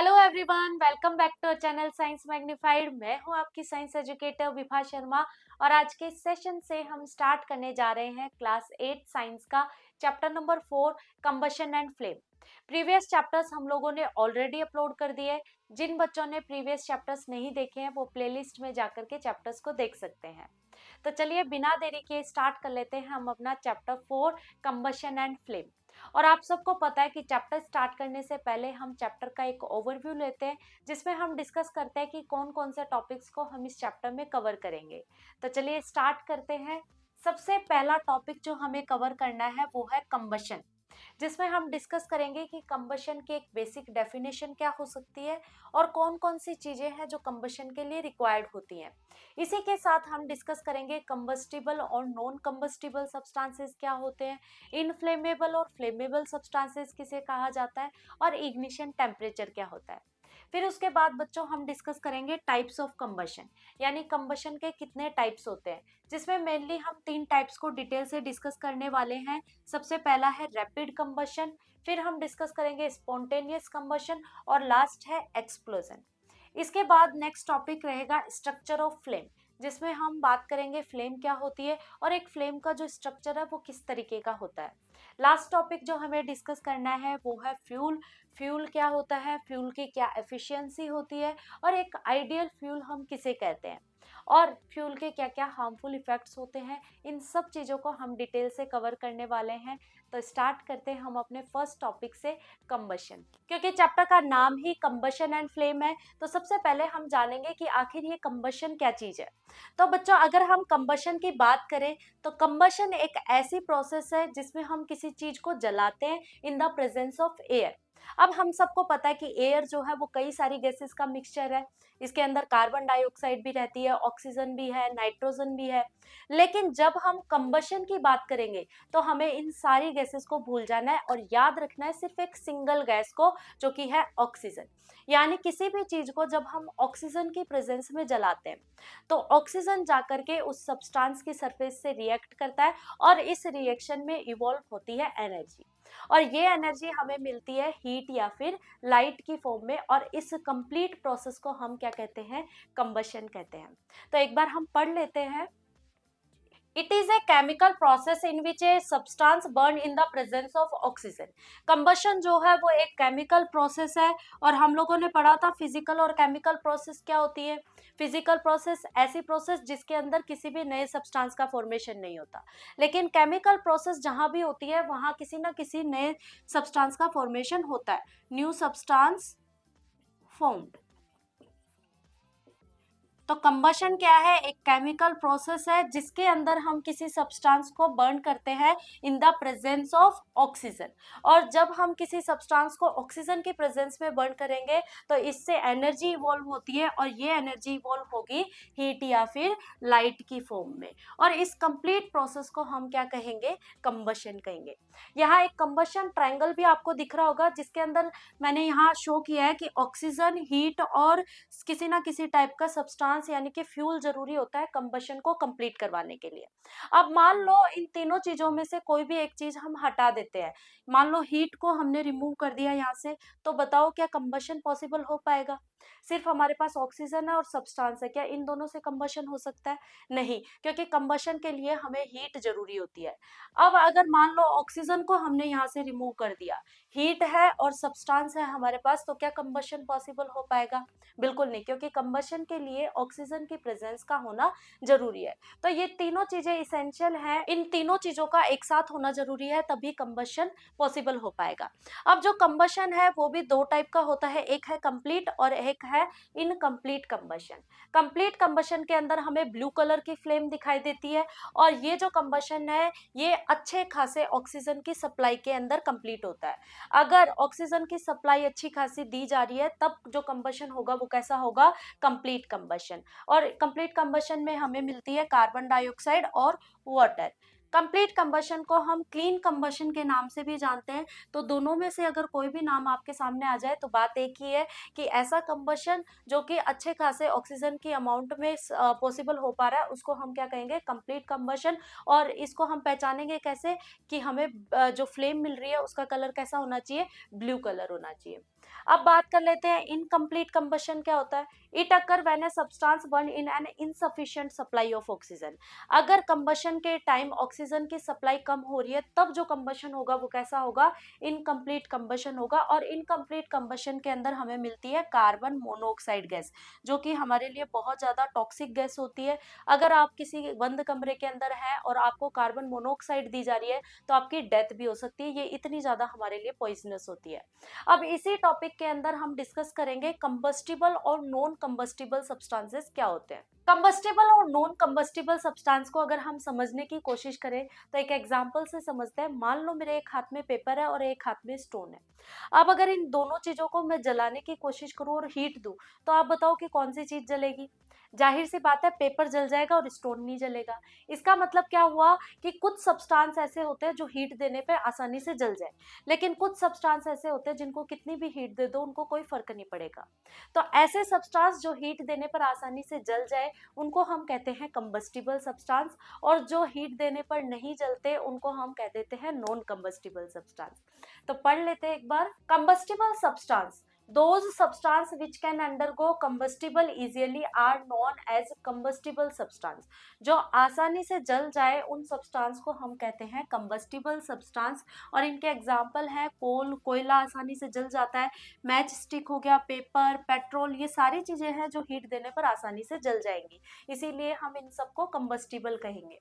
Hello everyone, welcome back to channel science magnified. मैं हूं आपकी साइंस एजुकेटर विभा शर्मा और आज के सेशन से हम स्टार्ट करने जा रहे हैं क्लास 8 साइंस का chapter number 4 combustion and flame. Previous chapters हम लोगों ने ऑलरेडी अपलोड कर दिए। जिन बच्चों ने प्रीवियस चैप्टर्स नहीं देखे हैं वो प्लेलिस्ट में जाकर के चैप्टर्स को देख सकते हैं। तो चलिए बिना देरी के स्टार्ट कर लेते हैं हम अपना चैप्टर 4 कंबशन एंड फ्लेम। और आप सबको पता है कि चैप्टर स्टार्ट करने से पहले हम चैप्टर का एक ओवरव्यू लेते हैं जिसमें हम डिस्कस करते हैं कि कौन कौन से टॉपिक्स को हम इस चैप्टर में कवर करेंगे। तो चलिए स्टार्ट करते हैं। सबसे पहला टॉपिक जो हमें कवर करना है वो है कंबशन, जिसमें हम डिस्कस करेंगे कि कंबशन की एक बेसिक डेफिनेशन क्या हो सकती है और कौन कौन सी चीजें हैं जो कंबशन के लिए रिक्वायर्ड होती हैं। इसी के साथ हम डिस्कस करेंगे कंबस्टिबल और नॉन कंबस्टिबल सब्सटेंसेस क्या होते हैं, इनफ्लेमेबल और फ्लेमेबल सब्सटेंसेस किसे कहा जाता है और इग्निशन टेम्परेचर क्या होता है। फिर उसके बाद बच्चों हम डिस्कस करेंगे टाइप्स ऑफ कंबशन, यानी कंबशन के कितने टाइप्स होते हैं, जिसमें मेनली हम 3 टाइप्स को डिटेल से डिस्कस करने वाले हैं। सबसे पहला है रैपिड कंबशन, फिर हम डिस्कस करेंगे स्पॉन्टेनियस कंबशन और लास्ट है एक्सप्लोजन। इसके बाद नेक्स्ट टॉपिक रहेगा स्ट्रक्चर ऑफ फ्लेम, जिसमें हम बात करेंगे फ्लेम क्या होती है और एक फ्लेम का जो स्ट्रक्चर है वो किस तरीके का होता है। लास्ट टॉपिक जो हमें डिस्कस करना है वो है फ्यूल। फ्यूल क्या होता है, फ्यूल की क्या एफिशिएंसी होती है और एक आइडियल फ्यूल हम किसे कहते हैं और फ्यूल के क्या क्या हार्मफुल इफेक्ट्स होते हैं। इन सब चीज़ों को हम डिटेल से कवर करने वाले हैं। तो स्टार्ट करते हैं हम अपने फर्स्ट टॉपिक से, कंबशन। क्योंकि चैप्टर का नाम ही कंबशन एंड फ्लेम है तो सबसे पहले हम जानेंगे कि आखिर ये कंबशन क्या चीज़ है। तो बच्चों अगर हम कंबशन की बात करें तो कंबशन एक ऐसी प्रोसेस है जिसमें हम किसी चीज़ को जलाते हैं in the presence of air. अब हम सबको पता है कि एयर जो है वो कई सारी गैसेस का मिक्सचर है। इसके अंदर कार्बन डाइऑक्साइड भी रहती है, ऑक्सीजन भी है, नाइट्रोजन भी है। लेकिन जब हम कंबशन की बात करेंगे तो हमें इन सारी गैसेस को भूल जाना है और याद रखना है सिर्फ एक सिंगल गैस को, जो कि है ऑक्सीजन। यानी किसी भी चीज को जब हम ऑक्सीजन की प्रेजेंस में जलाते हैं तो ऑक्सीजन जाकर के उस सब्सटेंस की सरफेस से रिएक्ट करता है और इस रिएक्शन में इवॉल्व होती है एनर्जी। और ये एनर्जी हमें मिलती है हीट या फिर लाइट की फॉर्म में और इस कंप्लीट प्रोसेस को हम क्या कहते हैं, कंबशन कहते हैं। तो एक बार हम पढ़ लेते हैं। It is a chemical process in which a substance burn in the presence of oxygen। Combustion जो है वो एक केमिकल प्रोसेस है और हम लोगों ने पढ़ा था फिजिकल और केमिकल प्रोसेस क्या होती है। फिजिकल प्रोसेस ऐसी प्रोसेस जिसके अंदर किसी भी नए सब्सटेंस का फॉर्मेशन नहीं होता, लेकिन केमिकल प्रोसेस जहां भी होती है वहां किसी ना किसी नए सब्सटेंस का फॉर्मेशन होता है, न्यू सब्सटेंस फॉर्म्ड। तो कंबशन क्या है, एक केमिकल प्रोसेस है जिसके अंदर हम किसी सब्सटेंस को बर्न करते हैं in the presence of oxygen. और जब हम किसी सब्सटेंस को ऑक्सीजन की प्रेजेंस में बर्न करेंगे तो इससे एनर्जी इवॉल्व होती है और ये एनर्जी इवॉल्व होगी हीट या फिर लाइट की फॉर्म में। और इस कंप्लीट प्रोसेस को हम क्या कहेंगे, कंबशन कहेंगे। यहाँ एक कंबशन ट्रायंगल भी आपको दिख रहा होगा जिसके अंदर मैंने यहाँ शो किया है कि ऑक्सीजन, हीट और किसी ना किसी टाइप का सब्सटेंस यानी कि फ्यूल जरूरी होता है कंबशन को कंप्लीट करवाने के लिए। अब मान लो इन तीनों चीजों में से कोई भी एक चीज हम हटा देते हैं, मान लो हीट को हमने रिमूव कर दिया यहाँ से, तो बताओ क्या कंबशन पॉसिबल हो पाएगा। सिर्फ हमारे पास ऑक्सीजन है और सब्सटेंस है, क्या इन दोनों से कंबशन हो सकता है? नहीं, क्योंकि कंबशन के लिए हमें हीट जरूरी होती है। अब अगर मान लो ऑक्सीजन को हमने यहाँ से रिमूव कर दिया, हीट है और सब्सटेंस है हमारे पास, तो क्या कंबशन पॉसिबल हो पाएगा? बिल्कुल नहीं, क्योंकि कंबशन के लिए ऑक्सीजन की प्रेजेंस का होना जरूरी है। तो ये तीनों चीजें इसेंशियल हैं, इन तीनों चीजों का एक साथ होना जरूरी है तभी कंबशन पॉसिबल हो पाएगा। अब जो कंबशन है वो भी दो टाइप का होता है, एक है कंप्लीट और एक है इनकम्प्लीट कंबशन। कंप्लीट कंबशन के अंदर हमें ब्लू कलर की फ्लेम दिखाई देती है और ये जो कंबशन है ये अच्छे खासे ऑक्सीजन की सप्लाई के अंदर कंप्लीट होता है। अगर ऑक्सीजन की सप्लाई अच्छी खासी दी जा रही है तब जो कंबशन होगा वो कैसा होगा, कंप्लीट कंबशन। और कंप्लीट कंबशन में हमें मिलती है कार्बन डाइऑक्साइड और वाटर। कंप्लीट कंबशन को हम क्लीन कंबशन के नाम से भी जानते हैं। तो दोनों में से अगर कोई भी नाम आपके सामने आ जाए तो बात एक ही है कि ऐसा कंबशन जो कि अच्छे खासे ऑक्सीजन की अमाउंट में पॉसिबल हो पा रहा है उसको हम क्या कहेंगे, कंप्लीट कंबशन। और इसको हम पहचानेंगे कैसे कि हमें जो फ्लेम मिल रही है उसका कलर कैसा होना चाहिए, ब्लू कलर होना चाहिए। अब बात कर लेते हैं इनकम्प्लीट कंबशन क्या होता है। It occur when a substance burn in an insufficient supply of oxygen. अगर कंबशन के टाइम ऑक्सीजन की सप्लाई कम हो रही है तब जो कंबशन होगा वो कैसा होगा, इनकम्प्लीट कंबशन होगा। और इनकम्प्लीट कंबशन के अंदर हमें मिलती है कार्बन मोनोऑक्साइड गैस, जो कि हमारे लिए बहुत ज्यादा टॉक्सिक गैस होती है। अगर आप किसी बंद कमरे के अंदर हैं और आपको कार्बन मोनोऑक्साइड दी जा रही है तो आपकी डेथ भी हो सकती है, ये इतनी ज्यादा हमारे लिए पॉइजनस होती है। अब इसी टॉपिक के अंदर हम डिस्कस करेंगे कंबस्टिबल और नॉन कंबस्टिबल सब्सटेंसेस क्या होते हैं। कंबस्टिबल और नॉन कंबस्टिबल सब्सटेंस को अगर हम समझने की कोशिश करें तो एक एग्जांपल से समझते हैं। मान लो मेरे एक हाथ में पेपर है और एक हाथ में स्टोन है। अब अगर इन दोनों चीजों को मैं जलाने की कोशिश करूं और हीट दूं तो आप बताओ कि कौन सी चीज जलेगी। जाहिर सी बात है पेपर जल जाएगा और स्टोन नहीं जलेगा। इसका मतलब क्या हुआ कि कुछ सब्सटेंस ऐसे होते हैं जो हीट देने पे आसानी से जल जाए, लेकिन कुछ सब्सटेंस ऐसे होते हैं जिनको कितनी भी हीट दे दो उनको कोई फर्क नहीं पड़ेगा। तो ऐसे सब्सटेंस जो हीट देने पर आसानी से जल जाए उनको हम कहते हैं कंबस्टिबल सब्सटेंस, और जो हीट देने पर नहीं जलते उनको हम कह देते हैं नॉन कंबस्टिबल सब्सटेंस। तो पढ़ लेते हैं एक बार। Combustible substance, those substance which can undergo combustible easily are known as combustible substance। जो आसानी से जल जाए उन सब्सटेंस को हम कहते हैं combustible substance। और इनके एग्जाम्पल है कोल, कोयला आसानी से जल जाता है। मैच स्टिक हो गया, पेपर, पेट्रोल, ये सारी चीजें हैं जो हीट देने पर आसानी से जल जाएंगी, इसीलिए हम इन सबको combustible कहेंगे।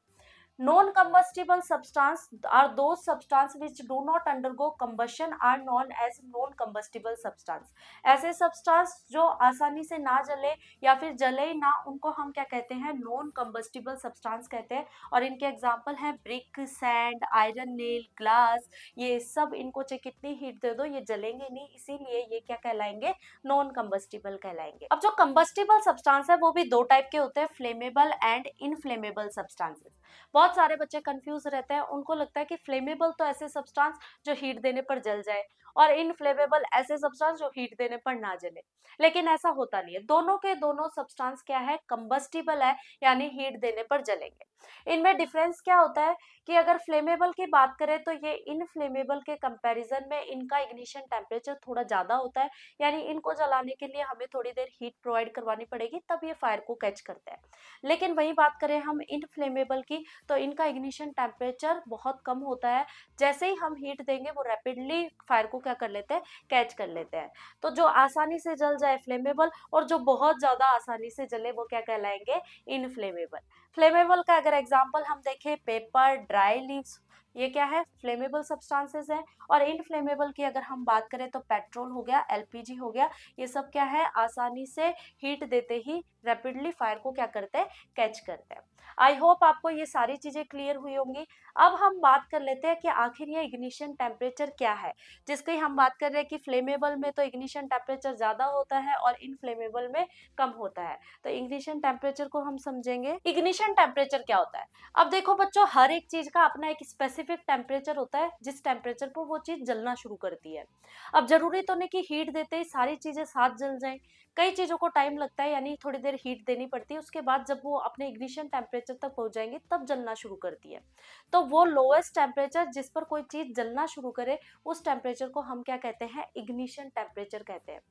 Non-combustible substance are those substance which do not undergo combustion are known as non-combustible substance। ऐसे substance जो आसानी से ना जले या फिर जले ही ना उनको हम क्या कहते हैं, non-combustible substance कहते हैं। और इनके एग्जाम्पल है brick, sand, iron nail, glass, ये सब इनको चाहे कितनी हीट दे दो ये जलेंगे नहीं, इसीलिए ये क्या कहलाएंगे, नॉन कंबस्टिबल कहलाएंगे। अब जो कंबस्टिबल सब्सटेंस है वो भी दो टाइप के होते हैं, फ्लेमेबल एंड इनफ्लेमेबल सब्सटेंसेस। बहुत सारे बच्चे कंफ्यूज रहते हैं, उनको लगता है कि फ्लेमेबल तो ऐसे सब्सटेंस जो हीट देने पर जल जाए और इनफ्लेमेबल ऐसे सब्सटेंस जो हीट देने पर ना जले, लेकिन ऐसा होता नहीं है। दोनों के दोनों सब्सटेंस क्या है, कंबस्टिबल है, यानी हीट देने पर जलेंगे। इनमें डिफरेंस क्या होता है कि अगर फ्लेमेबल की बात करें तो ये इनफ्लेमेबल के कंपैरिजन में इनका इग्निशन टेम्परेचर थोड़ा ज्यादा होता है, यानी इनको जलाने के लिए हमें थोड़ी देर हीट प्रोवाइड करवानी पड़ेगी तब ये फायर को कैच करता है। लेकिन वही बात करें हम इनफ्लेमेबल की तो इनका इग्निशन टेम्परेचर बहुत कम होता है। जैसे ही हम हीट देंगे वो रैपिडली फायर को क्या कर लेते हैं, कैच कर लेते हैं। तो जो आसानी से जल जाए फ्लेमेबल, और जो बहुत ज्यादा आसानी से जले वो क्या कहलाएंगे, इनफ्लेमेबल। फ्लेमेबल का अगर एग्जांपल हम देखें, पेपर, ड्राई लीव्स, ये क्या है, फ्लेमेबल सब्सटेंसेस है। और इनफ्लेमेबल की अगर हम बात करें तो पेट्रोल हो गया, एलपीजी हो गया, ये सब क्या है, आसानी से हीट देते ही रैपिडली फायर को क्या करते हैं, कैच करते हैं। आई होप आपको ये सारी चीजें क्लियर हुई होंगी। अब हम बात कर लेते हैं कि आखिर ये इग्निशन टेम्परेचर क्या है, जिसकी हम बात कर रहे हैं कि फ्लेमेबल में तो इग्निशन टेम्परेचर ज्यादा होता है और इनफ्लेमेबल में कम होता है। तो इग्निशन टेम्परेचर को हम समझेंगे। इग्निशन टेम्परेचर क्या होता है, अब देखो बच्चों, हर एक चीज का अपना एक स्पेसिफिक टेम्परेचर होता है जिस टेम्परेचर पर वो चीज जलना शुरू करती है। अब जरूरी तो नहीं कि हीट देते ही सारी चीजें साथ जल जाएं, कई चीजों को टाइम लगता है, यानी थोड़ी देर हीट देनी पड़ती है, उसके बाद जब वो अपने इग्निशन टेम्परेचर तक पहुंच जाएंगे तब जलना शुरू करती है। तो वो लोएस्ट टेम्परेचर जिस पर कोई चीज जलना शुरू करे उस टेम्परेचर को हम क्या कहते हैं, इग्निशन टेम्परेचर कहते हैं।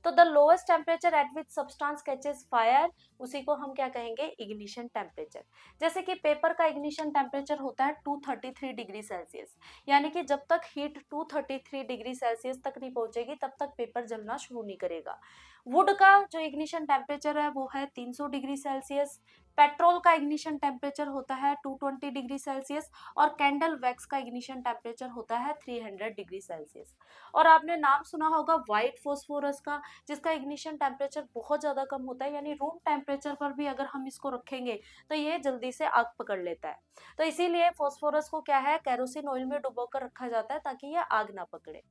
तो the lowest temperature at which substance catches fire, उसी को हम क्या कहेंगे, इग्निशन टेम्परेचर। जैसे कि पेपर का इग्निशन टेम्परेचर होता है 233 डिग्री सेल्सियस, यानी कि जब तक हीट 233 डिग्री सेल्सियस तक नहीं पहुंचेगी तब तक पेपर जलना शुरू नहीं करेगा। वुड का जो इग्निशन टेम्परेचर है वो है 300 डिग्री सेल्सियस। पेट्रोल का इग्निशन टेम्परेचर होता है 220 डिग्री सेल्सियस। और कैंडल वैक्स का इग्निशन टेम्परेचर होता है 300 डिग्री सेल्सियस। और आपने नाम सुना होगा व्हाइट फोस्फोरस का, जिसका इग्निशन टेम्परेचर बहुत ज्यादा कम होता है, यानी रूम टेम्परेचर पर भी अगर हम इसको रखेंगे तो ये जल्दी से आग पकड़ लेता है। तो इसीलिए फोस्फोरस को क्या है, केरोसिन ऑयल में डुबो कर रखा जाता है ताकि ये आग ना पकड़े।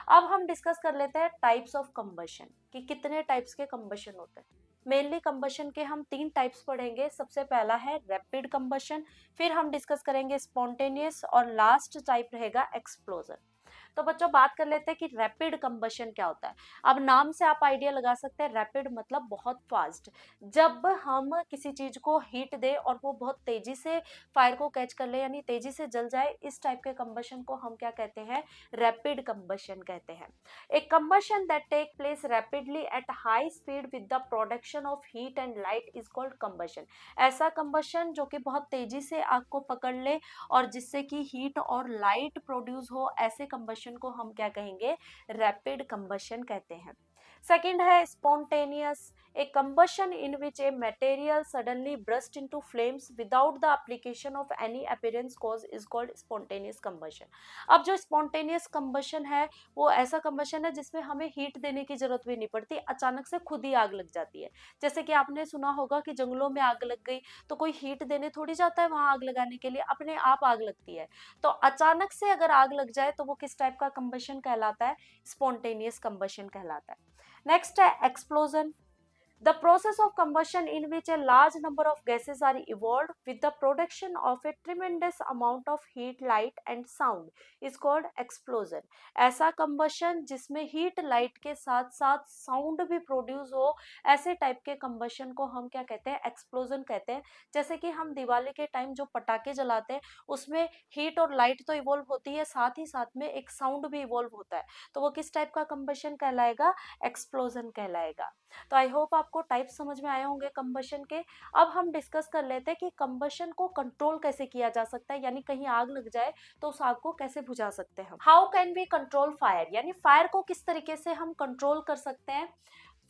अब हम डिस्कस कर लेते हैं टाइप्स ऑफ कंबशन, कि कितने टाइप्स के कंबशन होते हैं। मेनली कंबशन के हम तीन टाइप्स पढ़ेंगे। सबसे पहला है रैपिड कंबशन, फिर हम डिस्कस करेंगे स्पॉन्टेनियस, और लास्ट टाइप रहेगा एक्सप्लोजन। तो बच्चों बात कर लेते हैं कि रैपिड कंबशन क्या होता है। अब नाम से आप आइडिया लगा सकते हैं, रैपिड मतलब बहुत फास्ट। जब हम किसी चीज को हीट दे और वो बहुत तेजी से फायर को कैच कर ले, यानी तेजी से जल जाए, इस टाइप के कंबशन को हम क्या कहते हैं, रैपिड कंबशन कहते हैं। A combustion that take place rapidly at high speed with the production of heat and light is called combustion। ऐसा combustion जो कि बहुत तेजी से आग को पकड़ ले और जिससे कि हीट और लाइट प्रोड्यूस हो, ऐसे combustion को हम क्या कहेंगे, रैपिड combustion कहते हैं। सेकेंड है spontaneous, a combustion in which a material suddenly burst into flames without the application of any apparent cause is called spontaneous combustion। अब जो spontaneous combustion है वो ऐसा कंबशन है जिसमें हमें हीट देने की जरूरत भी नहीं पड़ती, अचानक से खुद ही आग लग जाती है। जैसे कि आपने सुना होगा कि जंगलों में आग लग गई तो कोई हीट देने थोड़ी जाता है वहां आग लगाने के लिए, अपने आप आग लगती है। तो अचानक से अगर आग लग जाए तो वो किस टाइप का कंबशन कहलाता है, स्पॉन्टेनियस कंबशन कहलाता है। नेक्स्ट है explosion, the process of combustion in which a large number of gases are evolved with the production of a tremendous amount of heat, light and sound is called explosion। ऐसा combustion जिसमें heat, light के साथ साथ sound भी produce हो, ऐसे type के combustion को हम क्या कहते हैं, explosion कहते हैं। जैसे कि हम दिवाली के टाइम जो पटाखे जलाते हैं उसमें हीट और लाइट तो इवॉल्व होती है, साथ ही साथ में एक साउंड भी इवॉल्व होता है, तो वो किस टाइप का कंबशन कहलाएगा, एक्सप्लोजन कहलाएगा। तो आई होप आपको टाइप समझ में आए होंगे कंबशन के। अब हम डिस्कस कर लेते हैं कि कंबशन को कंट्रोल कैसे किया जा सकता है, यानी कहीं आग लग जाए तो उस आग को कैसे बुझा सकते हैं हम। How can we control fire, यानी फायर को किस तरीके से हम कंट्रोल कर सकते हैं।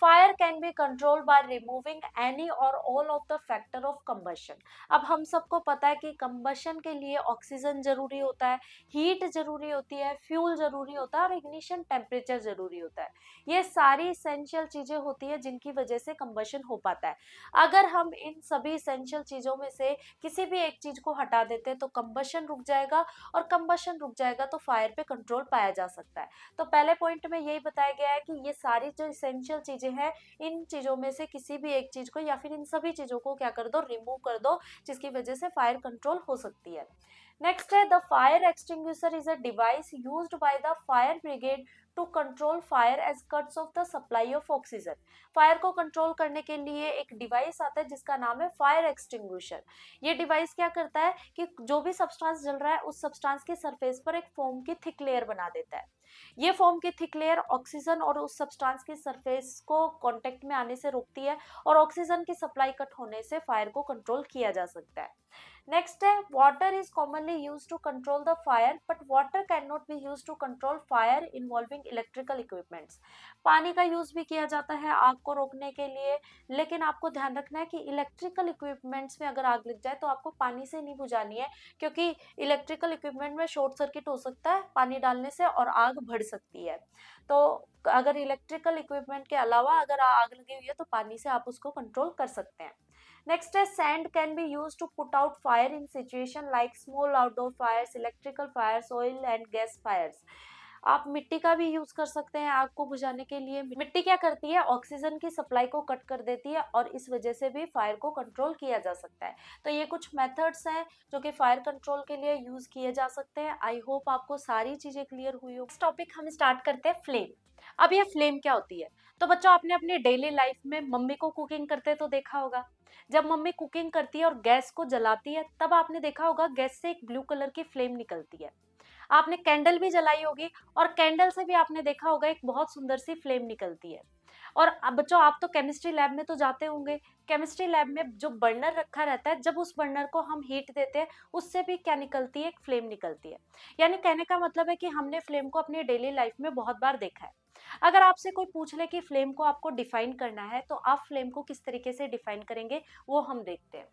Fire can be control by removing any or all of the factor of combustion. अब हम सबको पता है कि कंबशन के लिए ऑक्सीजन जरूरी होता है, हीट जरूरी होती है, फ्यूल जरूरी होता है और इग्निशन टेम्परेचर जरूरी होता है। ये सारी इसेंशियल चीजें होती है जिनकी वजह से कंबशन हो पाता है। अगर हम इन सभी इसेंशियल चीजों में से किसी भी एक चीज को हटा देते हैं तो कंबशन रुक जाएगा, और कंबशन रुक जाएगा तो फायर पे कंट्रोल पाया जा सकता है। तो पहले पॉइंट में यही बताया गया है कि ये सारी जो इसेंशियल चीजें हैं, इन चीजों में से किसी भी एक चीज को या फिर इन सभी चीजों को क्या कर दो, रिमूव कर दो, जिसकी वजह से फायर कंट्रोल हो सकती है। नेक्स्ट है the fire extinguisher is a device used by the fire brigade to control fire as cuts off the supply of oxygen. Fire को कंट्रोल करने के लिए एक डिवाइस आता है जिसका नाम है फायर एक्सटिंग्विशर। ये डिवाइस क्या करता है कि जो भी सब्सटेंस जल रहा है उस सब्सटेंस की सरफेस पर एक फोम की थिक लेयर बना देता है। ये फोम की थिक लेयर ऑक्सीजन और उस सब्सटेंस की सरफेस को कांटेक्ट में आने से रोकती है, और ऑक्सीजन की सप्लाई कट होने से फायर को कंट्रोल किया जा सकता है। नेक्स्ट है water is commonly use to control the fire, but water can not be use to control fire involving electrical equipments. पानी का यूज भी किया जाता है आग को रोकने के लिए, लेकिन आपको ध्यान रखना है कि इलेक्ट्रिकल इक्विपमेंट्स में अगर आग लग जाए तो आपको पानी से नहीं बुझानी है, क्योंकि इलेक्ट्रिकल इक्विपमेंट में शॉर्ट सर्किट हो सकता है पानी डालने से और आग बढ़ सकती है। तो अगर इलेक्ट्रिकल इक्विपमेंट के अलावा अगर आग लगी हुई है तो पानी से आप उसको कंट्रोल कर सकते हैं। नेक्स्ट है sand can be use to put out fire in situation like small outdoor fires, electrical fires, oil and gas fires. आप मिट्टी का भी यूज कर सकते हैं आग को बुझाने के लिए। मिट्टी क्या करती है, ऑक्सीजन की सप्लाई को कट कर देती है और इस वजह से भी फायर को कंट्रोल किया जा सकता है। तो ये कुछ मेथड्स हैं जो कि फायर कंट्रोल के लिए यूज किए जा सकते हैं। आई होप आपको सारी चीजें क्लियर हुई हो। नेक्स्ट टॉपिक हम स्टार्ट करते हैं फ्लेम। अब ये फ्लेम क्या होती है, तो बच्चों आपने अपनी डेली लाइफ में मम्मी को कुकिंग करते तो देखा होगा। जब मम्मी कुकिंग करती है और गैस को जलाती है तब आपने देखा होगा गैस से एक ब्लू कलर की फ्लेम निकलती है। आपने कैंडल भी जलाई होगी और कैंडल से भी आपने देखा होगा एक बहुत सुंदर सी फ्लेम निकलती है। और अब बच्चों आप तो केमिस्ट्री लैब में तो जाते होंगे, केमिस्ट्री लैब में जो बर्नर रखा रहता है, जब उस बर्नर को हम हीट देते हैं उससे भी क्या निकलती है, एक फ्लेम निकलती है। यानी कहने का मतलब है कि हमने फ्लेम को अपनी डेली लाइफ में बहुत बार देखा है। अगर आपसे कोई पूछ ले कि फ्लेम को आपको डिफाइन करना है तो आप फ्लेम को किस तरीके से डिफाइन करेंगे, वो हम देखते हैं।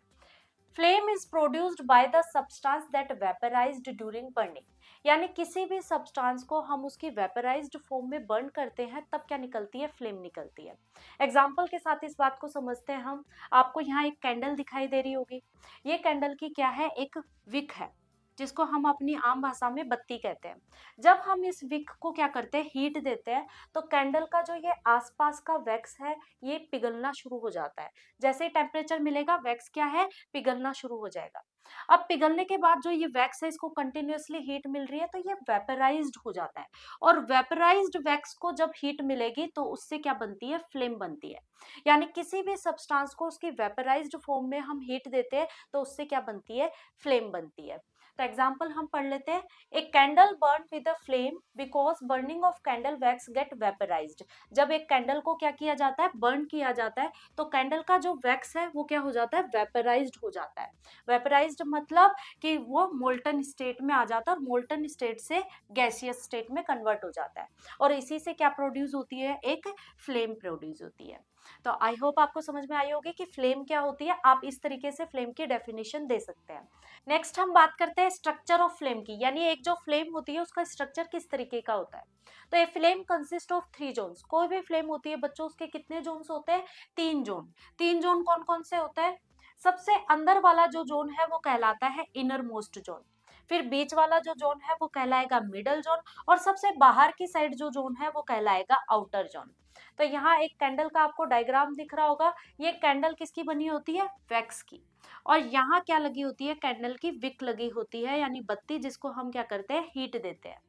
Flame is produced by the substance that vaporised during burning. यानी किसी भी सब्सटेंस को हम उसकी वेपराइज्ड फॉर्म में बर्न करते हैं तब क्या निकलती है, फ्लेम निकलती है। एग्जाम्पल के साथ इस बात को समझते हैं हम। आपको यहाँ एक कैंडल दिखाई दे रही होगी, ये कैंडल की क्या है, एक विक है। जिसको हम अपनी आम भाषा में बत्ती कहते हैं। जब हम इस विक को क्या करते हैं, हीट देते हैं, तो कैंडल का जो ये आसपास का वैक्स है ये पिघलना शुरू हो जाता है। जैसे ही टेम्परेचर मिलेगा वैक्स क्या है, पिघलना शुरू हो जाएगा। अब पिघलने के बाद जो ये वैक्स है इसको कंटिन्यूअसली हीट मिल रही है तो ये वेपराइज्ड हो जाता है। और वेपराइज्ड वैक्स को जब हीट मिलेगी तो उससे क्या बनती है, फ्लेम बनती है। यानी किसी भी सब्सटेंस को उसकी वेपराइज्ड फॉर्म में हम हीट देते हैं तो उससे क्या बनती है, फ्लेम बनती है। तो एग्जाम्पल हम पढ़ लेते हैं। A candle burn with a flame because burning of candle wax get vaporised. जब एक कैंडल को क्या किया जाता है, बर्न किया जाता है, तो कैंडल का जो वैक्स है वो क्या हो जाता है, वेपराइज्ड हो जाता है। वेपराइज्ड मतलब कि वो मोल्टन स्टेट में आ जाता है और मोल्टन स्टेट से गैसियस स्टेट में कन्वर्ट हो जाता है। और इसी से क्या प्रोड्यूस होती है, एक फ्लेम प्रोड्यूस होती है। तो आई होप आपको समझ में आई होगी कि फ्लेम क्या होती है। आप इस तरीके से फ्लेम की डेफिनेशन दे सकते हैं। नेक्स्ट हम बात करते हैं स्ट्रक्चर ऑफ फ्लेम की, यानी एक जो फ्लेम होती है उसका स्ट्रक्चर किस तरीके का होता है। तो ये फ्लेम कंसिस्ट ऑफ 3 जोन्स। कोई भी फ्लेम होती है बच्चों, उसके कितने जोन्स होते हैं, 3 जोन। 3 जोन कौन कौन से होते हैं, सबसे अंदर वाला जो जोन है वो कहलाता है इनर मोस्ट जोन। फिर बीच वाला जो जोन है वो कहलाएगा मिडल जोन। और सबसे बाहर की साइड जो जोन है वो कहलाएगा आउटर जोन। तो यहाँ एक कैंडल का आपको डायग्राम दिख रहा होगा। ये कैंडल किसकी बनी होती है, वैक्स की। और यहाँ क्या लगी होती है, कैंडल की विक लगी होती है, यानी बत्ती, जिसको हम क्या करते हैं, हीट देते हैं।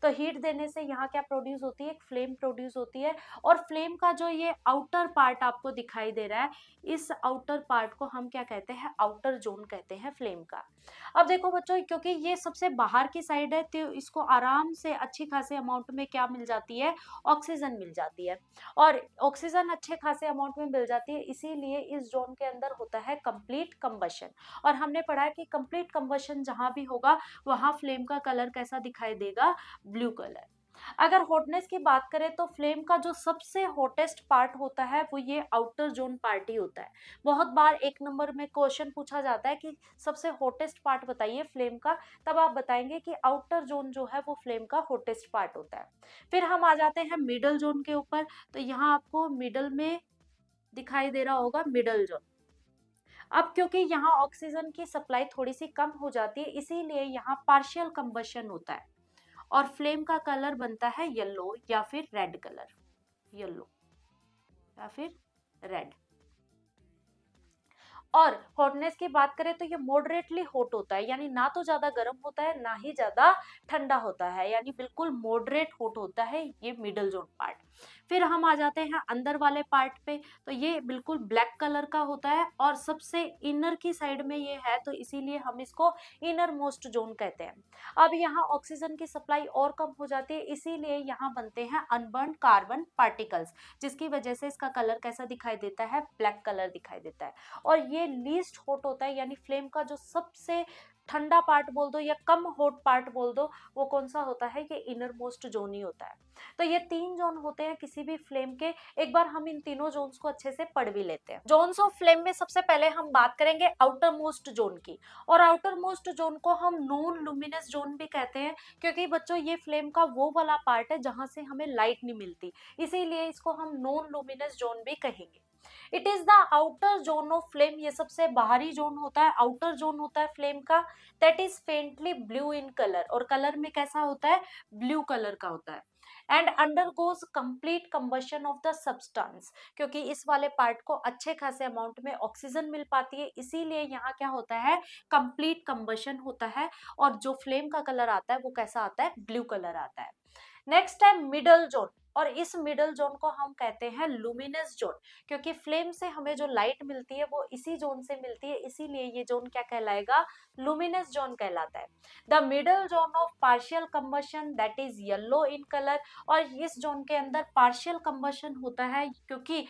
तो हीट देने से यहाँ क्या प्रोड्यूस होती है, एक फ्लेम प्रोड्यूस होती है। और फ्लेम का जो ये आउटर पार्ट आपको दिखाई दे रहा है, इस आउटर पार्ट को हम क्या कहते हैं, आउटर जोन कहते हैं फ्लेम का। अब देखो बच्चों, क्योंकि ये सबसे बाहर की साइड है तो इसको आराम से अच्छी खासे अमाउंट में क्या मिल जाती है, ऑक्सीजन मिल जाती है। और ऑक्सीजन अच्छे खासे अमाउंट में मिल जाती है, इसीलिए इस जोन के अंदर होता है कंप्लीट कंबशन। और हमने पढ़ा है कि कंप्लीट कंबशन जहां भी होगा वहां फ्लेम का कलर कैसा दिखाई देगा, ब्लू कलर। अगर हॉटनेस की बात करें तो फ्लेम का जो सबसे हॉटेस्ट पार्ट होता है वो ये आउटर जोन पार्ट ही होता है। बहुत बार 1 नंबर में क्वेश्चन पूछा जाता है कि सबसे हॉटेस्ट पार्ट बताइए फ्लेम का, तब आप बताएंगे कि आउटर जोन जो है वो फ्लेम का हॉटेस्ट पार्ट होता है। फिर हम आ जाते हैं मिडल जोन के ऊपर। तो यहाँ आपको मिडल में दिखाई दे रहा होगा मिडल जोन। अब क्योंकि यहाँ ऑक्सीजन की सप्लाई थोड़ी सी कम हो जाती है, इसीलिए यहाँ पार्शियल कंबशन होता है और फ्लेम का कलर बनता है येलो या फिर रेड कलर, येलो या फिर रेड। और हॉटनेस की बात करें तो ये मॉडरेटली हॉट होता है, यानी ना तो ज्यादा गर्म होता है ना ही ज्यादा ठंडा होता है, यानी बिल्कुल मॉडरेट हॉट होता है ये मिडल जोन पार्ट। फिर हम आ जाते हैं अंदर वाले पार्ट पे। तो ये बिल्कुल ब्लैक कलर का होता है और सबसे इनर की साइड में ये है, तो इसीलिए हम इसको इनर मोस्ट जोन कहते हैं। अब यहाँ ऑक्सीजन की सप्लाई और कम हो जाती है, इसीलिए यहाँ बनते हैं अनबर्न कार्बन पार्टिकल्स, जिसकी वजह से इसका कलर कैसा दिखाई देता है, ब्लैक कलर दिखाई देता है। और ये लीस्ट हॉट होता है, यानी फ्लेम का जो सबसे ठंडा पार्ट बोल दो या कम हॉट पार्ट बोल दो, वो कौन सा होता है, ये इनर मोस्ट जोन ही होता है। तो ये 3 जोन होते हैं किसी भी फ्लेम के। एक बार हम इन तीनों जोन्स को अच्छे से पढ़ भी लेते हैं। जोन्स ऑफ फ्लेम में सबसे पहले हम बात करेंगे आउटर मोस्ट जोन की। और आउटर मोस्ट जोन को हम नॉन लुमिनस जोन भी कहते हैं, क्योंकि बच्चों ये फ्लेम का वो वाला पार्ट है जहां से हमें लाइट नहीं मिलती, इसीलिए इसको हम नॉन लुमिनस जोन भी कहेंगे। It is the outer zone of flame, ये सबसे बाहरी जोन होता है, आउटर जोन होता है फ्लेम का। That is faintly blue in colour, और कलर में कैसा होता है, ब्लू कलर का होता है। And undergoes complete combustion of the substance, क्योंकि इस वाले पार्ट को अच्छे खासे अमाउंट में ऑक्सीजन मिल पाती है, इसीलिए यहाँ क्या होता है, कंप्लीट कंबशन होता है। और जो फ्लेम का कलर आता है वो कैसा आता है, ब्लू कलर आता है। नेक्स्ट है मिडल जोन, और इस मिडल जोन को हम कहते हैं लुमिनस जोन, क्योंकि फ्लेम से हमें जो लाइट मिलती है वो इसी जोन से मिलती है, इसीलिए ये जोन क्या कहलाएगा, लुमिनस जोन कहलाता है। The middle zone of partial combustion that is yellow in colour, और इस जोन के अंदर पार्शियल कंबशन होता है, क्योंकि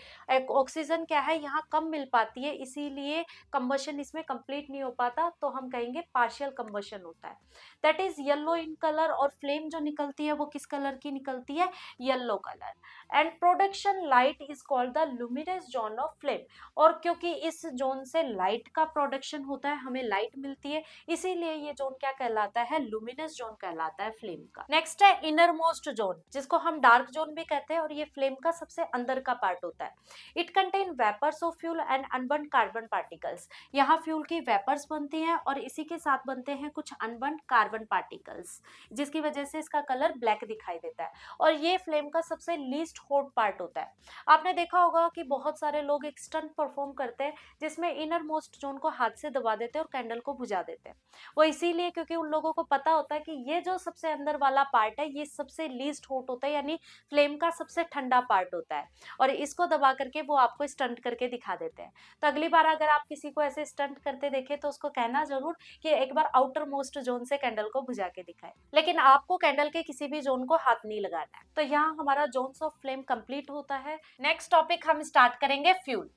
ऑक्सीजन क्या है यहाँ कम मिल पाती है, इसीलिए कंबशन इसमें कंप्लीट नहीं हो पाता, तो हम कहेंगे पार्शियल कंबशन होता है। That is yellow in colour, और फ्लेम जो निकलती है वो किस कलर की निकलती है, yellow. Yellow colour, and production light is called the luminous zone of flame. और क्योंकि इस जोन से लाइट का प्रोडक्शन होता है, हमें लाइट मिलती है, इसीलिए ये जोन क्या कहलाता है, लुमिनस जोन कहलाता है फ्लेम का। नेक्स्ट है इनर मोस्ट जोन, जिसको हम डार्क जोन भी कहते हैं, और ये फ्लेम का सबसे अंदर का पार्ट होता है। It contain vapours of fuel and unburnt carbon particles. यहाँ फ्यूल की वेपर्स बनती हैं और इसी के साथ बनते हैं कुछ अनबर्न कार्बन पार्टिकल्स, जिसकी वजह से इसका कलर ब्लैक दिखाई देता है। और ये फ्लेम का सबसे लीस्ट हॉट पार्ट होता है। आपने देखा होगा कि बहुत सारे लोग एक स्टंट परफॉर्म करते हैं जिसमें इनर मोस्ट जोन को हाथ से दबा देते हैं और कैंडल को बुझा देते हैं। वो इसीलिए क्योंकि उन लोगों को पता होता है कि ये जो सबसे अंदर वाला पार्ट है ये सबसे लीस्ट हॉट होता है, यानी फ्लेम का सबसे ठंडा पार्ट होता है, और इसको दबा करके वो आपको स्टंट करके दिखा देते हैं। तो अगली बार अगर आप किसी को ऐसे स्टंट करते देखें तो उसको कहना जरूर कि एक बार आउटर मोस्ट जोन से कैंडल को बुझा के दिखाए, लेकिन आपको कैंडल के किसी भी जोन को हाथ नहीं लगाना है। तो यहाँ हमारा जोन्स ऑफ फ्लेम कंप्लीट होता है। नेक्स्ट टॉपिक हम स्टार्ट करेंगे fuel.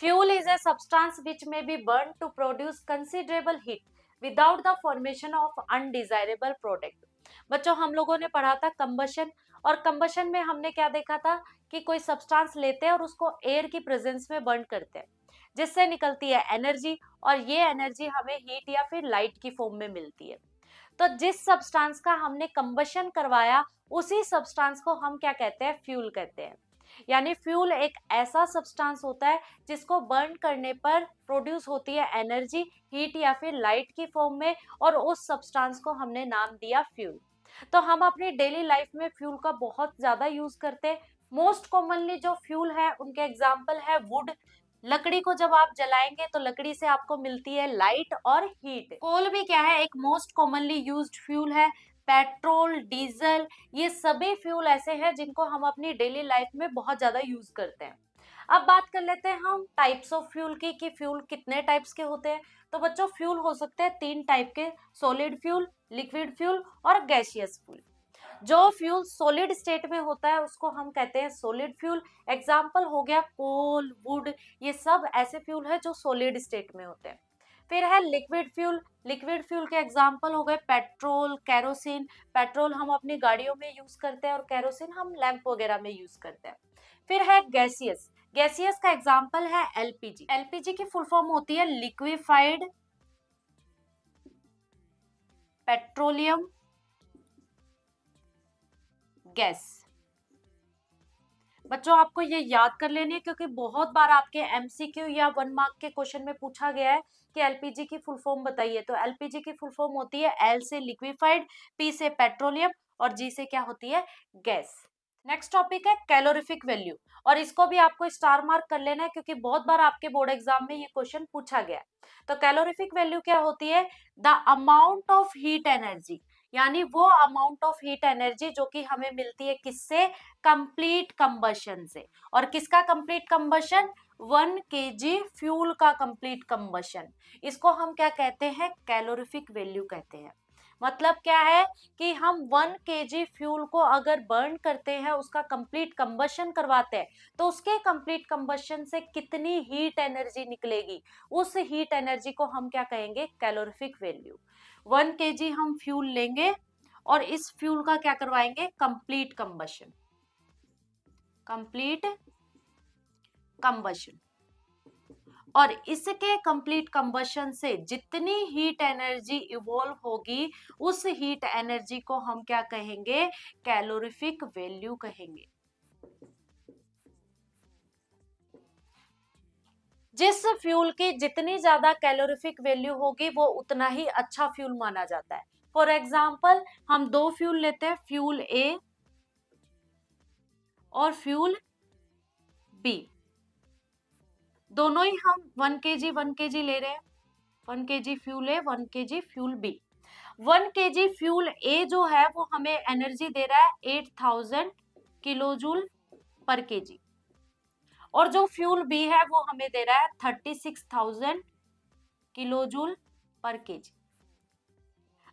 Fuel is a substance which may be burn to produce considerable heat without the formation of undesirable product. बच्चों, हम लोगों ने पढ़ा था कंबशन, और कंबशन में हमने क्या देखा था कि कोई सब्सटेंस लेते हैं और उसको एयर की प्रेजेंस में बर्न करते हैं, जिससे निकलती है एनर्जी, और ये एनर्जी हमें हीट या फिर लाइट की फॉर्म में मिलती है। तो जिस सब्सटेंस का हमने कंबशन करवाया उसी सब्सटेंस को हम क्या कहते हैं, फ्यूल कहते हैं। यानी फ्यूल एक ऐसा सब्सटेंस होता है जिसको बर्न करने पर प्रोड्यूस होती है एनर्जी, हीट या फिर लाइट की फॉर्म में, और उस सब्सटेंस को हमने नाम दिया फ्यूल। तो हम अपनी डेली लाइफ में फ्यूल का बहुत ज्यादा यूज करते हैं। मोस्ट कॉमनली जो फ्यूल है उनके एग्जाम्पल है वुड। लकड़ी को जब आप जलाएंगे तो लकड़ी से आपको मिलती है लाइट और हीट। कोल भी क्या है, एक मोस्ट कॉमनली यूज्ड फ्यूल है। पेट्रोल, डीजल, ये सभी फ्यूल ऐसे हैं जिनको हम अपनी डेली लाइफ में बहुत ज्यादा यूज करते हैं। अब बात कर लेते हैं हम टाइप्स ऑफ फ्यूल की, कि फ्यूल कितने टाइप्स के होते हैं। तो बच्चों, फ्यूल हो सकते हैं 3 टाइप के: सॉलिड फ्यूल, लिक्विड फ्यूल और गैसियस फ्यूल। जो फ्यूल सॉलिड स्टेट में होता है उसको हम कहते हैं सॉलिड फ्यूल। एग्जाम्पल हो गया कोल, वुड, ये सब ऐसे फ्यूल है जो सॉलिड स्टेट में होते हैं। फिर है लिक्विड फ्यूल। लिक्विड फ्यूल के एग्जाम्पल हो गए पेट्रोल, केरोसिन। पेट्रोल हम अपनी गाड़ियों में यूज करते हैं और केरोसिन हम लैंप वगैरह में यूज करते हैं। फिर है गैसियस। गैसियस का एग्जाम्पल है एलपीजी। एलपीजी की फुल फॉर्म होती है लिक्विफाइड पेट्रोलियम गैस। बच्चों, आपको ये याद कर लेनी है क्योंकि बहुत बार आपके एमसीक्यू या 1 मार्क के क्वेश्चन में पूछा गया है कि एलपीजी की फुल फॉर्म बताइए। तो एलपीजी की फुल फॉर्म होती है एल से लिक्विफाइड, पी से पेट्रोलियम और जी से क्या होती है, गैस। नेक्स्ट टॉपिक है कैलोरीफिक वैल्यू, और इसको भी आपको स्टार मार्क कर लेना है क्योंकि बहुत बार आपके बोर्ड एग्जाम में ये क्वेश्चन पूछा गया है। तो कैलोरीफिक वैल्यू क्या होती है, the amount of heat energy, यानी वो अमाउंट ऑफ हीट एनर्जी जो कि हमें मिलती है किससे, कंप्लीट कंबशन से। और किसका कंप्लीट कंबशन, 1 kg फ्यूल का कंप्लीट कंबशन। इसको हम क्या कहते हैं, कैलोरीफिक वैल्यू कहते हैं। मतलब क्या है कि हम 1 kg फ्यूल को अगर बर्न करते हैं, उसका कंप्लीट कंबशन करवाते हैं, तो उसके कंप्लीट कंबशन से कितनी हीट एनर्जी निकलेगी, उस हीट एनर्जी को हम क्या कहेंगे, कैलोरीफिक वैल्यू। 1 kg हम फ्यूल लेंगे और इस फ्यूल का क्या करवाएंगे, कंप्लीट कंबशन। कंप्लीट कंबशन, और इसके कंप्लीट कंबशन से जितनी हीट एनर्जी इवॉल्व होगी उस हीट एनर्जी को हम क्या कहेंगे, कैलोरीफिक वैल्यू कहेंगे। जिस फ्यूल की जितनी ज्यादा कैलोरीफिक वैल्यू होगी वो उतना ही अच्छा फ्यूल माना जाता है। फॉर एग्जाम्पल, हम 2 फ्यूल लेते हैं, फ्यूल ए और फ्यूल बी। दोनों ही हम 1 kg ले रहे हैं। 1 kg fuel A, 1 kg fuel B. 1 kg fuel A जो है वो हमें एनर्जी दे रहा है 8000 किलोजूल पर केजी, और जो फ्यूल बी है वो हमें दे रहा है 36000 किलोजूल पर केजी।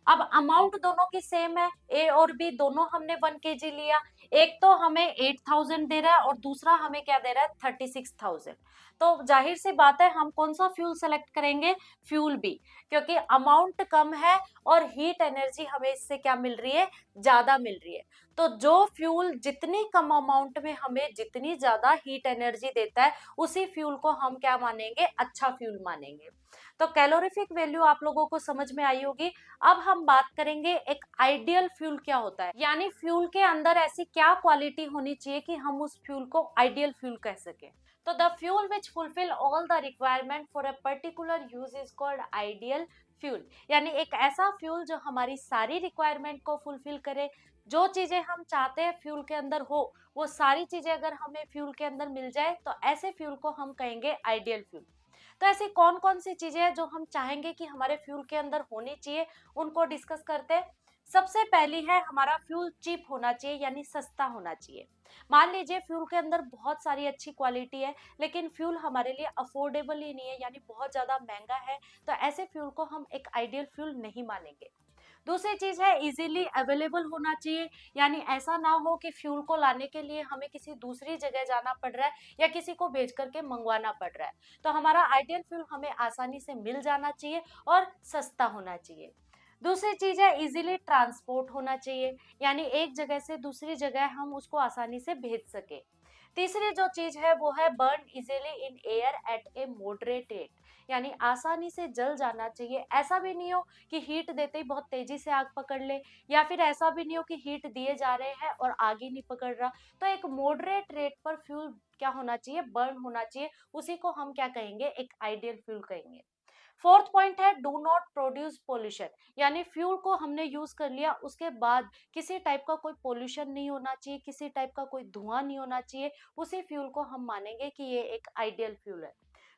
अब अमाउंट दोनों की सेम है, ए और बी दोनों हमने 1 kg लिया। एक तो हमें 8000 दे रहा है और दूसरा हमें क्या दे रहा है, 36000। तो जाहिर सी बात है हम कौन सा फ्यूल सेलेक्ट करेंगे, फ्यूल बी, क्योंकि अमाउंट कम है और हीट एनर्जी हमें इससे क्या मिल रही है, ज्यादा मिल रही है। तो जो फ्यूल जितनी कम अमाउंट में हमें जितनी ज्यादा हीट एनर्जी देता है, उसी फ्यूल को हम क्या मानेंगे, अच्छा फ्यूल मानेंगे। तो कैलोरीफिक वैल्यू आप लोगों को समझ में आई होगी। अब हम बात करेंगे एक आइडियल फ्यूल क्या होता है, यानी फ्यूल के अंदर ऐसी क्या क्वालिटी होनी चाहिए कि हम उस फ्यूल को आइडियल फ्यूल कह सके। तो the fuel which fulfil all the requirement for a particular use is called ideal fuel, यानी एक ऐसा फ्यूल जो हमारी सारी रिक्वायरमेंट को फुलफिल करे। जो चीजें हम चाहते हैं फ्यूल के अंदर हो, वो सारी चीजें अगर हमें फ्यूल के अंदर मिल जाए, तो ऐसे फ्यूल को हम कहेंगे आइडियल फ्यूल। तो ऐसी कौन कौन सी चीजें हैं जो हम चाहेंगे कि हमारे फ्यूल के अंदर होनी चाहिए, उनको डिस्कस करते हैं। सबसे पहली है, हमारा फ्यूल चीप होना चाहिए, यानी सस्ता होना चाहिए। मान लीजिए फ्यूल के अंदर बहुत सारी अच्छी क्वालिटी है, लेकिन फ्यूल हमारे लिए अफोर्डेबल ही नहीं है, यानी बहुत ज्यादा महंगा है, तो ऐसे फ्यूल को हम एक आइडियल फ्यूल नहीं मानेंगे। दूसरी चीज है, इजीली अवेलेबल होना चाहिए, यानी ऐसा ना हो कि फ्यूल को लाने के लिए हमें किसी दूसरी जगह जाना पड़ रहा है या किसी को भेज करके मंगवाना पड़ रहा है। तो हमारा आइडियल फ्यूल हमें आसानी से मिल जाना चाहिए और सस्ता होना चाहिए। दूसरी चीज है, इजीली ट्रांसपोर्ट होना चाहिए, यानी एक जगह से दूसरी जगह हम उसको आसानी से भेज सके। तीसरी जो चीज है वो है, burn easily in air at A moderate rate, यानी आसानी से जल जाना चाहिए। ऐसा भी नहीं हो कि हीट देते ही बहुत तेजी से आग पकड़ ले, या फिर ऐसा भी नहीं हो कि हीट दिए जा रहे हैं और आग ही नहीं पकड़ रहा। तो एक मॉडरेट रेट पर फ्यूल क्या होना चाहिए, बर्न होना चाहिए। उसी को हम क्या कहेंगे, एक आइडियल फ्यूल कहेंगे। फोर्थ पॉइंट है, डू नॉट प्रोड्यूस पोल्यूशन, यानी फ्यूल को हमने यूज कर लिया, उसके बाद किसी टाइप का कोई पोल्यूशन नहीं होना चाहिए, किसी टाइप का कोई धुआं नहीं होना चाहिए। उसी फ्यूल को हम मानेंगे कि ये एक आइडियल फ्यूल है।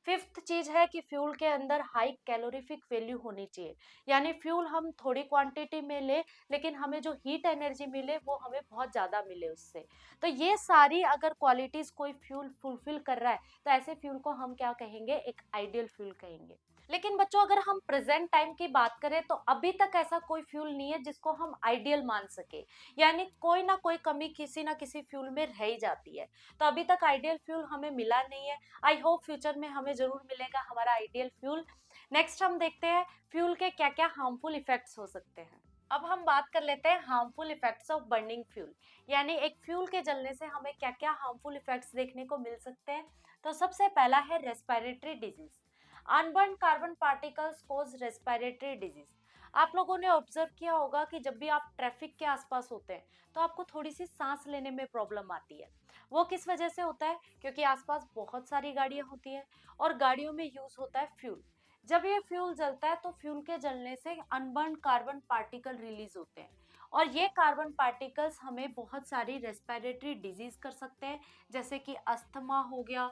फिफ्थ चीज है कि फ्यूल के अंदर हाई कैलोरीफिक वैल्यू होनी चाहिए, यानी फ्यूल हम थोड़ी क्वांटिटी में ले, लेकिन हमें जो हीट एनर्जी मिले वो हमें बहुत ज्यादा मिले उससे। तो ये सारी अगर क्वालिटीज कोई फ्यूल फुलफिल कर रहा है, तो ऐसे फ्यूल को हम क्या कहेंगे, एक आइडियल फ्यूल कहेंगे। लेकिन बच्चों, अगर हम प्रेजेंट टाइम की बात करें, तो अभी तक ऐसा कोई फ्यूल नहीं है जिसको हम आइडियल मान सके, यानी कोई ना कोई कमी किसी ना किसी फ्यूल में रह ही जाती है। तो अभी तक आइडियल फ्यूल हमें मिला नहीं है। आई होप फ्यूचर में हमें जरूर मिलेगा हमारा आइडियल फ्यूल। नेक्स्ट हम देखते हैं फ्यूल के क्या क्या हार्मफुल इफेक्ट्स हो सकते हैं। अब हम बात कर लेते हैं harmful effects of burning fuel, यानी एक फ्यूल के जलने से हमें क्या क्या हार्मफुल इफेक्ट्स देखने को मिल सकते हैं। तो सबसे पहला है respiratory disease. Unburnt carbon particles cause respiratory disease. आप लोगों ने ऑब्जर्व किया होगा कि जब भी आप ट्रैफिक के आसपास होते हैं, तो आपको थोड़ी सी सांस लेने में प्रॉब्लम आती है। वो किस वजह से होता है, क्योंकि आसपास बहुत सारी गाड़ियां होती हैं और गाड़ियों में यूज होता है फ्यूल। जब ये फ्यूल जलता है, तो फ्यूल के जलने से अनबर्न कार्बन पार्टिकल रिलीज होते हैं, और ये कार्बन पार्टिकल्स हमें बहुत सारी रेस्पिरेटरी डिजीज कर सकते हैं, जैसे कि अस्थमा हो गया,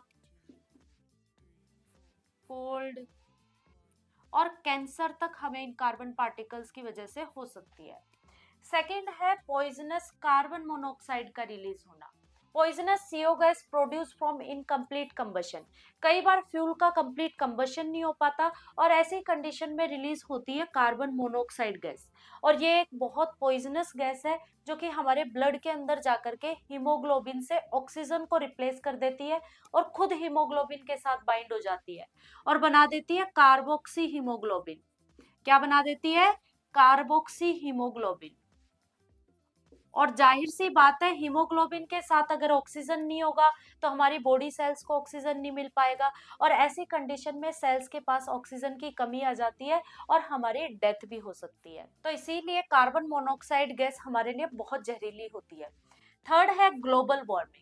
कोल्ड, और कैंसर तक हमें इन कार्बन पार्टिकल्स की वजह से हो सकती है। सेकेंड है पॉइजनस कार्बन मोनोऑक्साइड का रिलीज होना। Poisonous CO gas produce from incomplete combustion. कई बार फ्यूल का कंप्लीट कंबशन नहीं हो पाता, और ऐसी कंडीशन में रिलीज होती है कार्बन मोनोऑक्साइड गैस, और ये एक बहुत पॉइजनस गैस है, जो कि हमारे ब्लड के अंदर जाकर के हीमोग्लोबिन से ऑक्सीजन को रिप्लेस कर देती है, और खुद हीमोग्लोबिन के साथ बाइंड हो जाती है और बना देती है कार्बोक्सी हीमोग्लोबिन। क्या बना देती है, कार्बोक्सी हीमोग्लोबिन। और जाहिर सी बात है, हीमोग्लोबिन के साथ अगर ऑक्सीजन नहीं होगा, तो हमारी बॉडी सेल्स को ऑक्सीजन नहीं मिल पाएगा, और ऐसी कंडीशन में सेल्स के पास ऑक्सीजन की कमी आ जाती है और हमारी डेथ भी हो सकती है। तो इसीलिए कार्बन मोनोऑक्साइड गैस हमारे लिए बहुत जहरीली होती है। थर्ड है global warming.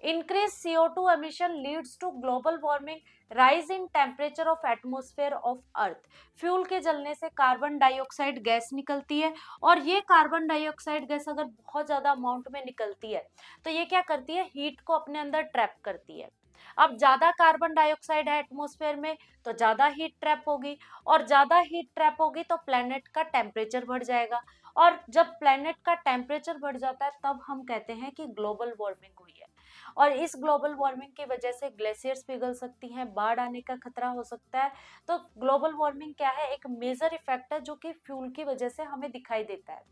Increase CO2 emission leads to global warming, rise in temperature of atmosphere of earth। Fuel के जलने से कार्बन डाइऑक्साइड गैस निकलती है, और ये कार्बन डाइऑक्साइड गैस अगर बहुत ज्यादा अमाउंट में निकलती है, तो ये क्या करती है, हीट को अपने अंदर ट्रैप करती है। अब ज्यादा कार्बन डाइऑक्साइड है एटमॉस्फेयर में, तो ज्यादा हीट ट्रैप होगी, और ज्यादा हीट ट्रैप होगी तो प्लेनेट का टेम्परेचर बढ़ जाएगा, और जब प्लेनेट का टेम्परेचर बढ़ जाता है, तब हम कहते हैं कि ग्लोबल वार्मिंग हुई है। और इस ग्लोबल वार्मिंग की वजह से ग्लेशियर्स पिघल सकती हैं, बाढ़ आने का खतरा हो सकता है। तो ग्लोबल वार्मिंग क्या है, एक मेजर इफेक्ट है जो कि फ्यूल की वजह से हमें दिखाई देता है।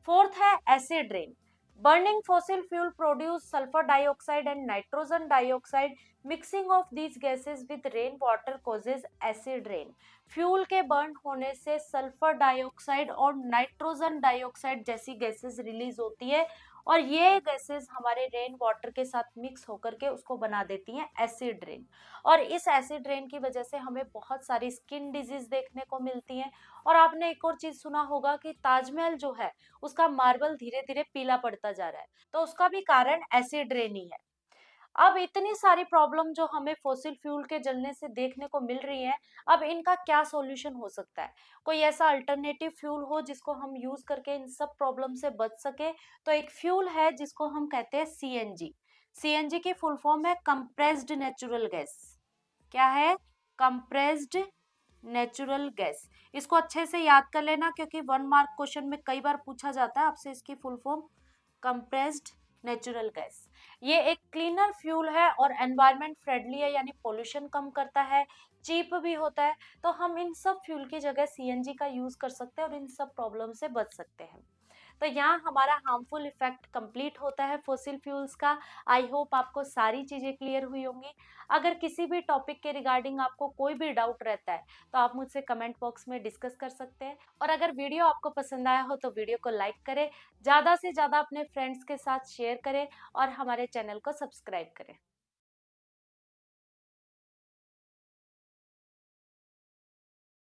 फोर्थ है acid rain. Burning fossil fuel produce sulphur dioxide and nitrogen dioxide. Mixing of these gases with rain water causes acid rain. Fuel के बर्न होने से सल्फर डाइऑक्साइड और नाइट्रोजन डाइऑक्साइड जैसी गैसेस रिलीज होती है, और ये गैसेस हमारे रेन वाटर के साथ मिक्स होकर के उसको बना देती हैं एसिड रेन। और इस एसिड रेन की वजह से हमें बहुत सारी स्किन डिजीज देखने को मिलती हैं। और आपने एक और चीज सुना होगा कि ताजमहल जो है उसका मार्बल धीरे धीरे पीला पड़ता जा रहा है, तो उसका भी कारण एसिड रेन ही है। अब इतनी सारी प्रॉब्लम जो हमें फॉसिल फ्यूल के जलने से देखने को मिल रही है, अब इनका क्या सॉल्यूशन हो सकता है? कोई ऐसा अल्टरनेटिव फ्यूल हो जिसको हम यूज करके इन सब प्रॉब्लम से बच सके। तो एक फ्यूल है जिसको हम कहते हैं सीएनजी। सीएनजी की फुल फॉर्म है कंप्रेस्ड नेचुरल गैस। क्या है? Compressed natural gas. इसको अच्छे से याद कर लेना क्योंकि 1 मार्क क्वेश्चन में कई बार पूछा जाता है आपसे इसकी full form. Compressed natural gas. ये एक क्लीनर फ्यूल है और एनवायरनमेंट फ्रेंडली है, यानी पोल्यूशन कम करता है, चीप भी होता है। तो हम इन सब फ्यूल की जगह सीएनजी का यूज कर सकते हैं और इन सब प्रॉब्लम से बच सकते हैं। तो यहाँ हमारा हार्मफुल इफेक्ट कंप्लीट होता है फॉसिल फ्यूल्स का। आई होप आपको सारी चीजें क्लियर हुई होंगी। अगर किसी भी टॉपिक के रिगार्डिंग आपको कोई भी डाउट रहता है तो आप मुझसे कमेंट बॉक्स में डिस्कस कर सकते हैं। और अगर वीडियो आपको पसंद आया हो तो वीडियो को लाइक करें, ज्यादा से ज्यादा अपने फ्रेंड्स के साथ शेयर करें और हमारे चैनल को सब्सक्राइब करें।